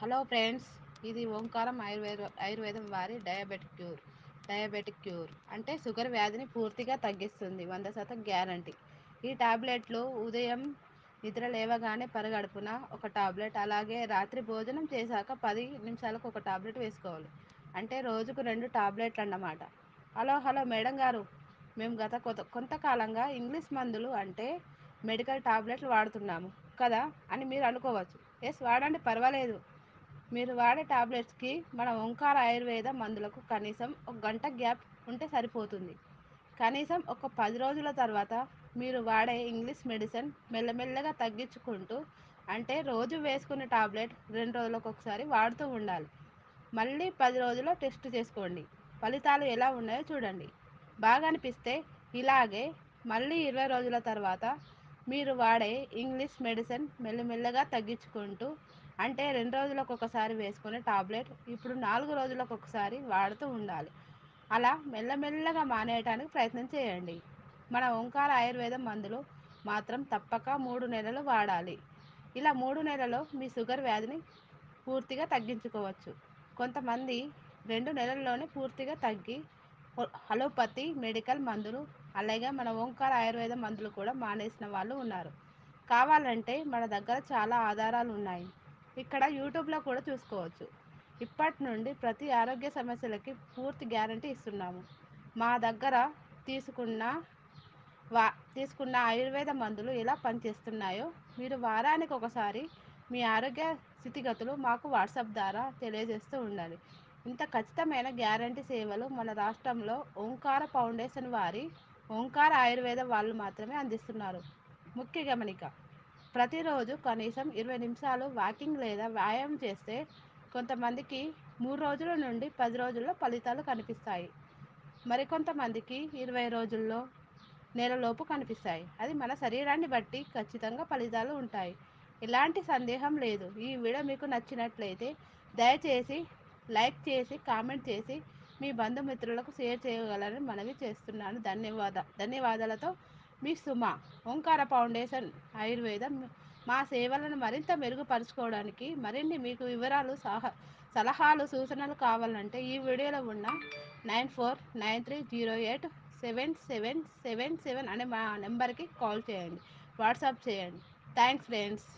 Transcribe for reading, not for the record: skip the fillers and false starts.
Hello friends, ఇది ఓంకారం ఆయుర్వేదం వారి డయాబెటిక్ క్యూర్ అంటే షుగర్ వ్యాధిని పూర్తిగా తగ్గిస్తుంది. 100% గ్యారంటీ. ఈ టాబ్లెట్లు ఉదయం నిద్ర లేవగానే పరగడుపున ఒక టాబ్లెట్, అలాగే రాత్రి భోజనం చేశాక 10 నిమిషాలకు ఒక టాబ్లెట్ వేసుకోవాలి. అంటే రోజుకు 2 టాబ్లెట్లు అన్నమాట. హలో మేడం గారు, మేము గత కొంతకాలంగా ఇంగ్లీష్ మందులు అంటే మెడికల్ టాబ్లెట్లు వాడుతున్నాము కదా అని మీరు అనుకోవచ్చు. ఎస్, వాడండి, పర్వాలేదు. మీరు వాడే టాబ్లెట్స్కి మన ఓంకార ఆయుర్వేద మందులకు కనీసం ఒక గంట గ్యాప్ ఉంటే సరిపోతుంది. కనీసం ఒక 10 రోజుల తర్వాత మీరు వాడే ఇంగ్లీష్ మెడిసిన్ మెల్లమెల్లగా తగ్గించుకుంటూ, అంటే రోజు వేసుకునే టాబ్లెట్ 2 రోజులకు ఒకసారి వాడుతూ ఉండాలి. మళ్ళీ 10 రోజుల్లో టెస్ట్ చేసుకోండి. ఫలితాలు ఎలా ఉన్నాయో చూడండి. బాగా అనిపిస్తే ఇలాగే మళ్ళీ 20 రోజుల తర్వాత మీరు వాడే ఇంగ్లీష్ మెడిసిన్ మెల్లమెల్లగా తగ్గించుకుంటూ, అంటే 2 రోజులకు ఒకసారి వేసుకునే టాబ్లెట్ ఇప్పుడు 4 రోజులకు ఒకసారి వాడుతూ ఉండాలి. అలా మెల్లమెల్లగా మానేయటానికి ప్రయత్నం చేయండి. మన ఓంకార ఆయుర్వేదం మందులు మాత్రం తప్పక 3 నెలలు వాడాలి. ఇలా 3 నెలల్లో మీ షుగర్ వ్యాధిని పూర్తిగా తగ్గించుకోవచ్చు. కొంతమంది 2 నెలల్లోనే పూర్తిగా తగ్గి అలోపతి మెడికల్ మందులు, అలాగే మన ఓంకార ఆయుర్వేద మందులు కూడా మానేసిన వాళ్ళు ఉన్నారు. కావాలంటే మన దగ్గర చాలా ఆధారాలు ఉన్నాయి. ఇక్కడ యూట్యూబ్లో కూడా చూసుకోవచ్చు. ఇప్పటి నుండి ప్రతి ఆరోగ్య సమస్యలకి పూర్తి గ్యారంటీ ఇస్తున్నాము. మా దగ్గర తీసుకున్న వా తీసుకున్న ఆయుర్వేద మందులు ఎలా పనిచేస్తున్నాయో మీరు వారానికి ఒకసారి మీ ఆరోగ్య స్థితిగతులు మాకు వాట్సాప్ ద్వారా తెలియజేస్తూ ఉండాలి. ఇంత ఖచ్చితమైన గ్యారంటీ సేవలు మన రాష్ట్రంలో ఓంకార ఫౌండేషన్ వారి ఓంకార ఆయుర్వేద వాళ్ళు మాత్రమే అందిస్తున్నారు. ముఖ్య గమనిక: ప్రతిరోజు కనీసం 20 నిమిషాలు వాకింగ్ లేదా వ్యాయామం చేస్తే కొంతమందికి 3 రోజుల నుండి 10 రోజుల్లో ఫలితాలు కనిపిస్తాయి. మరికొంతమందికి 20 రోజుల్లో, నెలలోపు కనిపిస్తాయి. అది మన శరీరాన్ని బట్టి ఖచ్చితంగా ఫలితాలు ఉంటాయి. ఎలాంటి సందేహం లేదు. ఈ వీడియో మీకు నచ్చినట్లయితే దయచేసి లైక్ చేసి, కామెంట్ చేసి మీ బంధుమిత్రులకు షేర్ చేయగలరని మనవి చేస్తున్నాను. ధన్యవాదాలతో మీ సుమ, ఓంకార ఫౌండేషన్ ఆయుర్వేదం. మా సేవలను మరింత మెరుగుపరుచుకోవడానికి మరిన్ని మీకు వివరాలు, సలహాలు, సూచనలు కావాలంటే ఈ వీడియోలో ఉన్న 9493087777 అనే మా నెంబర్కి కాల్ చేయండి, వాట్సాప్ చేయండి. Thanks friends.